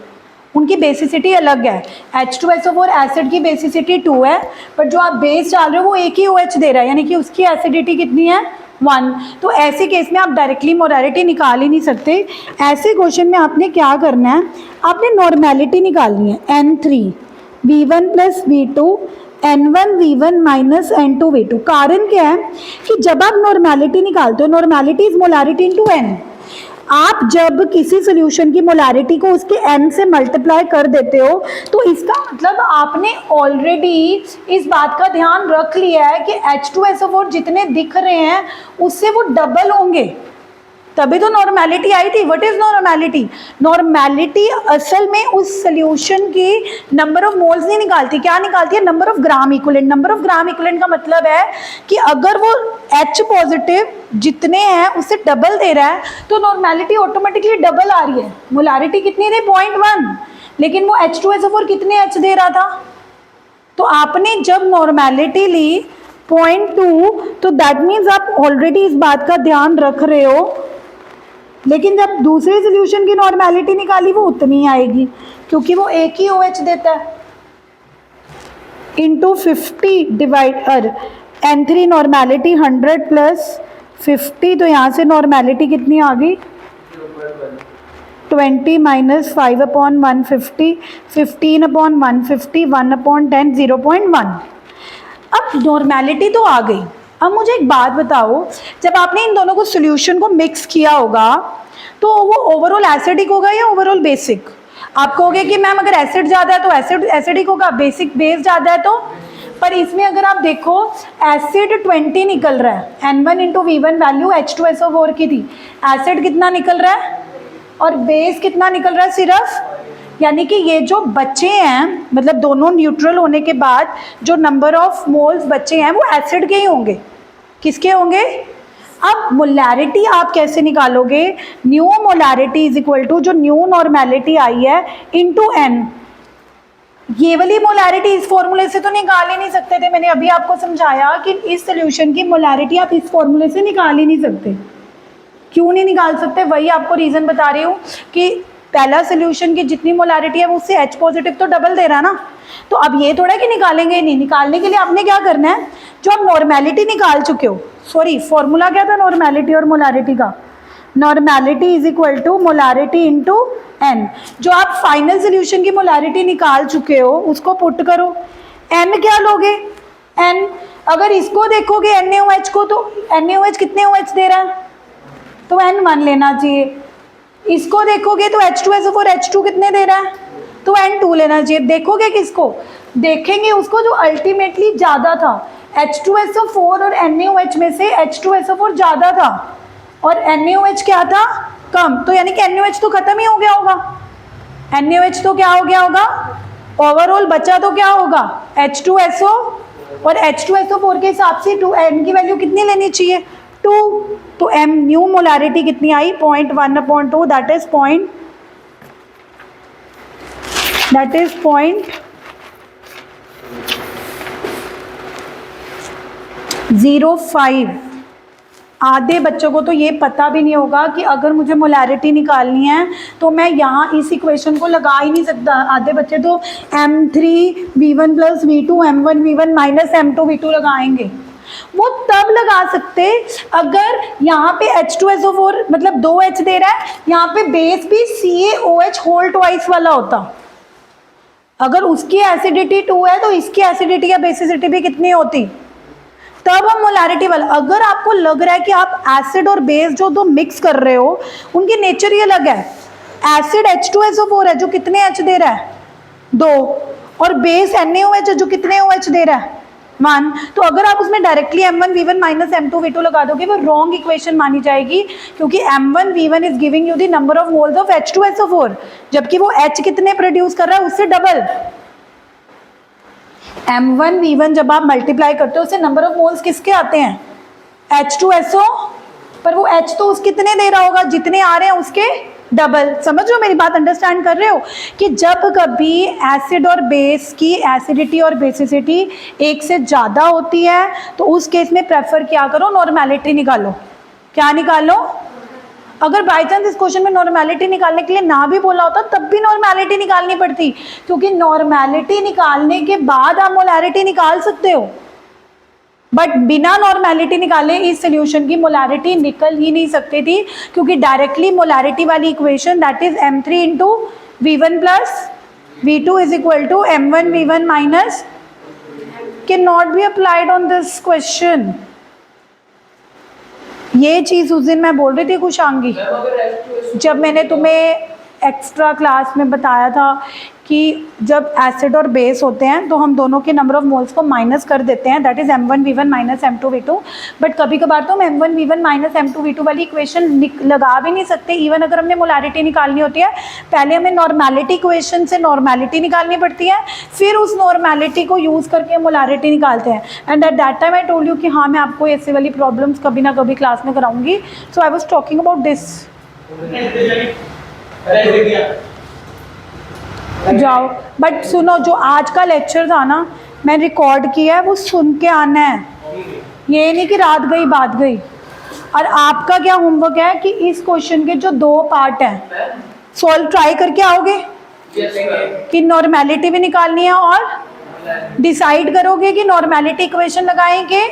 उनकी बेसिसिटी अलग है। H2SO4 एसिड की बेसिसिटी 2 है, पर जो आप बेस डाल रहे हो वो एक ही OH दे रहा है, यानी कि उसकी एसिडिटी कितनी है? 1। तो ऐसे केस में आप डायरेक्टली मोलैरिटी निकाल ही नहीं सकते। ऐसे क्वेश्चन में आपने क्या करना है? आपने नॉर्मेलिटी निकालनी है। N3V1 + V2 N1V1 - N2V2। कारण क्या है कि जब आप नॉर्मेलिटी निकालते हो, नॉर्मेलिटी इज मोलैरिटी × N। आप जब किसी सोल्यूशन की मोलैरिटी को उसके N से मल्टीप्लाई कर देते हो तो इसका मतलब आपने ऑलरेडी इस बात का ध्यान रख लिया है कि H2SO4 जितने दिख रहे हैं उससे वो डबल होंगे, तभी तो नॉर्मेलिटी आई थी। What is normality? नॉर्मेलिटी असल में उस सोल्यूशन की नंबर ऑफ मोल्स नहीं निकालती, क्या निकालती है? Number of gram equivalent. Number of gram equivalent का मतलब है कि अगर वो H पॉजिटिव जितने हैं उससे डबल दे रहा है तो नॉर्मेलिटी ऑटोमेटिकली डबल आ रही है। मोलारिटी कितनी थी? 0.1, लेकिन वो H2SO4 कितने H दे रहा था? तो आपने जब नॉर्मेलिटी ली 0.2 तो दैट मीन्स आप ऑलरेडी इस बात का ध्यान रख रहे हो, लेकिन जब दूसरे सोल्यूशन की नॉर्मेलिटी निकाली वो उतनी आएगी क्योंकि वो एक ही OH देता है। इंटू 50 डिवाइडर N3 नॉर्मेलिटी 100 + 50, तो यहाँ से नॉर्मेलिटी कितनी आ गई? 20 - 5/150, 15/150, 1/10, 0.1। अब नॉर्मेलिटी तो आ गई। अब मुझे एक बात बताओ, जब आपने इन दोनों को सोल्यूशन को मिक्स किया होगा तो वो ओवरऑल एसिडिक होगा या ओवरऑल बेसिक? आप कहोगे कि मैम अगर एसिड ज़्यादा है तो एसिडिक होगा, बेसिक बेस ज़्यादा है तो। पर इसमें अगर आप देखो एसिड 20 निकल रहा है, N1 × V1 वैल्यू H2SO4 की थी, एसिड कितना निकल रहा है और बेस कितना निकल रहा है सिर्फ। यानी कि ये जो बचे हैं, मतलब दोनों न्यूट्रल होने के बाद जो नंबर ऑफ मोल्स बचे हैं वो एसिड के ही होंगे। किसके होंगे? अब मोलैरिटी आप कैसे निकालोगे? New molarity is equal to जो न्यू नॉर्मेलिटी आई है इंटू N। ये वाली मोलैरिटी इस फॉर्मूले से तो निकाल ही नहीं सकते थे। मैंने अभी आपको समझाया कि इस सोल्यूशन की मोलैरिटी आप इस फॉर्मूले से निकाल ही नहीं सकते। क्यों नहीं निकाल सकते? वही आपको रीज़न बता रही हूँ कि पहला सोल्यूशन की जितनी मोलैरिटी है वो उससे H पॉजिटिव तो डबल दे रहा है ना। तो अब ये थोड़ा कि निकालेंगे ही नहीं। निकालने के लिए आपने क्या करना है? जो आप नॉर्मेलिटी निकाल चुके हो, सॉरी फॉर्मूला क्या था नॉर्मेलिटी और मोलैरिटी का? Normality is equal to molarity into N। जो आप फाइनल सोल्यूशन की मोलैरिटी निकाल चुके हो उसको पुट करो। N क्या लोगे? N। अगर इसको देखोगे NaOH को तो NaOH कितने OH दे रहा है? तो N1 लेना चाहिए। इसको देखोगे तो H2SO4 H2 कितने दे रहा है, तो N2 लेना चाहिए। देखोगे किसको, देखेंगे उसको जो अल्टीमेटली ज़्यादा था। H2SO4 और NaOH में से H2SO4 ज़्यादा था और NaOH क्या था, कम, तो यानी कि NaOH तो खत्म ही हो गया होगा। NaOH तो क्या हो गया होगा, ओवरऑल बचा तो क्या होगा H2SO, और H2SO4 के हिसाब से N की वैल्यू कितनी लेनी चाहिए, 2। तो M न्यू मोलारिटी कितनी आई 0.1/2, दैट इज 0.05। आधे बच्चों को तो ये पता भी नहीं होगा कि अगर मुझे मोलारिटी निकालनी है तो मैं यहाँ इस इक्वेशन को लगा ही नहीं सकता। आधे बच्चे तो M3V1 + V2 M1V1 - M2V2 लगाएंगे। वो तब लगा सकते अगर यहाँ पे H2SO4 मतलब 2H दे रहा है, यहाँ पे बेस भी CaOH होल ट्वाइस वाला होता। अगर उसकी एसिडिटी 2 है तो इसकी एसिडिटी या बेसिसिटी भी कितनी होती, तब हम मोलारिटी वाला। अगर आपको लग रहा है कि आप एसिड और बेस जो दो मिक्स कर रहे हो उनकी नेचर ही अलग है, एसिड H2SO4 है जो कितने H दे रहा है 2, और बेस NaOH है जो कितने OH दे रहा है 1, तो अगर आप उसमें डायरेक्टली M1V1 - M2V2 लगा दोगे वो रॉन्ग इक्वेशन मानी जाएगी, क्योंकि M1V1 is giving you the number of moles of H2SO4, जबकि वो H कितने प्रोड्यूस कर रहा है उससे डबल। M1V1 जब आप मल्टीप्लाई करते हो उससे नंबर ऑफ मोल्स किसके आते हैं H2SO, पर वो H तो उस कितने दे रहा होगा, जितने आ रहे हैं उसके डबल। समझ रहे हो मेरी बात, अंडरस्टैंड कर रहे हो कि जब कभी एसिड और बेस की एसिडिटी और बेसिसिटी एक से ज़्यादा होती है तो उस केस में प्रेफर क्या करो, नॉर्मेलिटी निकालो। क्या निकालो, अगर बाई चांस इस क्वेश्चन में नॉर्मेलिटी निकालने के लिए ना भी बोला होता तब भी नॉर्मेलिटी निकालनी पड़ती, क्योंकि नॉर्मेलिटी निकालने के बाद आप मोलारिटी निकाल सकते हो, बट बिना नॉर्मेलिटी निकाले इस सोल्यूशन की मोलारिटी निकल ही नहीं सकती थी, क्योंकि डायरेक्टली मोलारिटी वाली equation that is M3 × V1 + V2 = M1V1 - can not be applied on this question. ये चीज़ उस दिन मैं बोल रही थी कुशांगी, जब मैंने तुम्हें एक्स्ट्रा क्लास में बताया था कि जब एसिड और बेस होते हैं तो हम दोनों के नंबर ऑफ मोल्स को माइनस कर देते हैं, that is M1V1 - M2V2। But कभी कभार तो हम M1V1 - M2V2 वाली इक्वेशन लगा भी नहीं सकते। इवन अगर हमने मोलारिटी निकालनी होती है, पहले हमें नॉर्मेलिटी इक्वेशन से नॉर्मेलिटी निकालनी पड़ती है, फिर उस नॉर्मेलिटी को यूज़ करके मोलारिटी निकालते हैं। And at that time I told you कि हाँ मैं आपको ऐसे वाली प्रॉब्लम्स कभी ना कभी क्लास में कराऊंगी। So I was talking about this. जाओ, बट सुनो, जो आज का लेक्चर था ना मैंने रिकॉर्ड किया है वो सुन के आना है, ये नहीं कि रात गई बात गई। और आपका क्या होमवर्क है कि इस क्वेश्चन के जो 2 पार्ट हैं सॉल्व ट्राई करके आओगे कि नॉर्मेलिटी भी निकालनी है और डिसाइड करोगे कि नॉर्मेलिटी इक्वेशन लगाएंगे।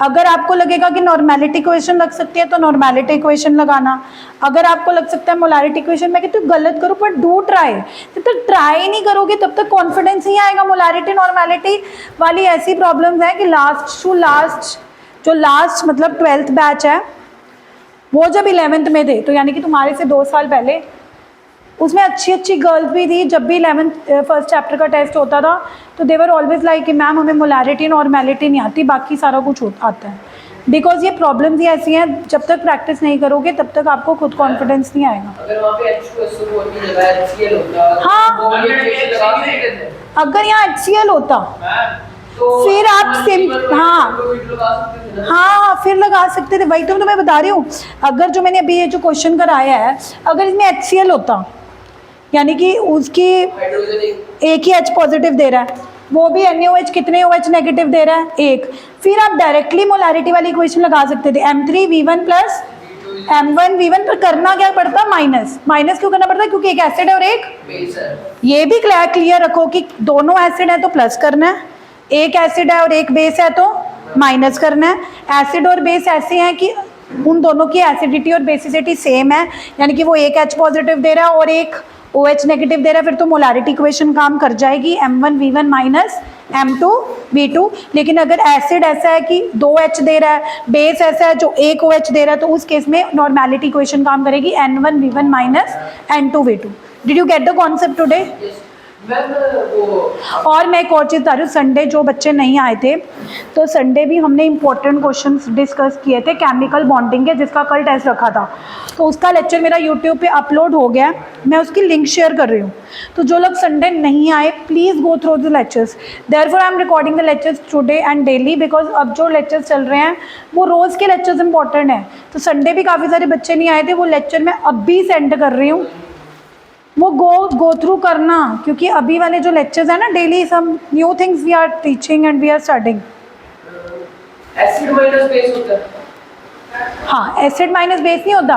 अगर आपको लगेगा कि नॉर्मेलिटी इक्वेशन लग सकती है तो नॉर्मेलिटी इक्वेशन लगाना। अगर आपको लग सकता है मोलारिटी इक्वेशन, मैं कहती हूँ गलत करो पर डू ट्राई। जब तक ट्राई नहीं करोगे तब तक कॉन्फिडेंस नहीं आएगा। मोलारिटी नॉर्मेलिटी वाली ऐसी प्रॉब्लम्स हैं कि लास्ट मतलब 12th बैच है वो जब 11th में थे, तो यानी कि तुम्हारे से 2 साल पहले, उसमें अच्छी अच्छी गर्ल्स भी थी। जब भी 11th फर्स्ट चैप्टर का टेस्ट होता था तो दे वर ऑलवेज लाइक कि मैम हमें मोलारिटी नॉर्मेलिटी नहीं आती, बाकी सारा कुछ आता है। बिकॉज ये प्रॉब्लम्स ही ऐसी हैं, जब तक प्रैक्टिस नहीं करोगे तब तक आपको खुद कॉन्फिडेंस नहीं आएगा। अगर वहाँ पे H2SO4 की जगह HCl होता, हाँ। वो वाली equation लगा सकते थे। अगर यहाँ HCl होता तो फिर आप हाँ फिर लगा सकते थे। वही तो मैं तुम्हें बता रही हूँ। अगर जो मैंने अभी ये जो क्वेश्चन कराया है, अगर इसमें HCl होता यानी कि उसकी एक ही H पॉजिटिव दे रहा है, वो भी NaOH कितने OH नेगेटिव दे रहा है, 1, फिर आप डायरेक्टली मोलारिटी वाली इक्वेशन लगा सकते थे M3V1 + M1V1। पर करना क्या पड़ता, माइनस क्यों करना पड़ता, क्योंकि एक एसिड है और एक बेस है। ये भी क्लियर रखो कि दोनों एसिड है तो प्लस करना है, एक एसिड है और एक बेस है तो माइनस करना है। एसिड और बेस ऐसे हैं कि उन दोनों की एसिडिटी और बेसिसिटी सेम है, यानी कि वो एक H पॉजिटिव दे रहा है और एक OH नेगेटिव दे रहा है, फिर तो मोलारिटी इक्वेशन काम कर जाएगी। M1V1 - M2 B2, लेकिन अगर एसिड ऐसा है कि 2H दे रहा है, बेस ऐसा है जो 1 OH दे रहा है, तो उस केस में नॉर्मेलिटी इक्वेशन काम करेगी N1V1 minus N2V2। Did you get the concept today? Ma'am वो और मैं एक और चीज़ बता रही हूँ, संडे जो बच्चे नहीं आए थे, तो संडे भी हमने इंपॉर्टेंट क्वेश्चंस डिस्कस किए थे केमिकल बॉन्डिंग के, जिसका कल टेस्ट रखा था, तो उसका लेक्चर मेरा यूट्यूब पे अपलोड हो गया है, मैं उसकी लिंक शेयर कर रही हूँ। तो जो लोग संडे नहीं आए, please go through the lectures. Therefore I am recording the lectures today and daily, because अब जो लेक्चर्स चल रहे हैं वो रोज़ के लेक्चर्स इंपॉर्टेंट हैं। तो संडे भी काफ़ी सारे बच्चे नहीं आए थे, वो लेक्चर मैं अभी सेंड कर रही हूँ, वो गो थ्रू करना, क्योंकि अभी वाले जो लेक्चर्स हैं ना, daily some new things we are teaching and we are studying. Acid minus base होता है। हाँ, एसिड माइनस बेस नहीं होता,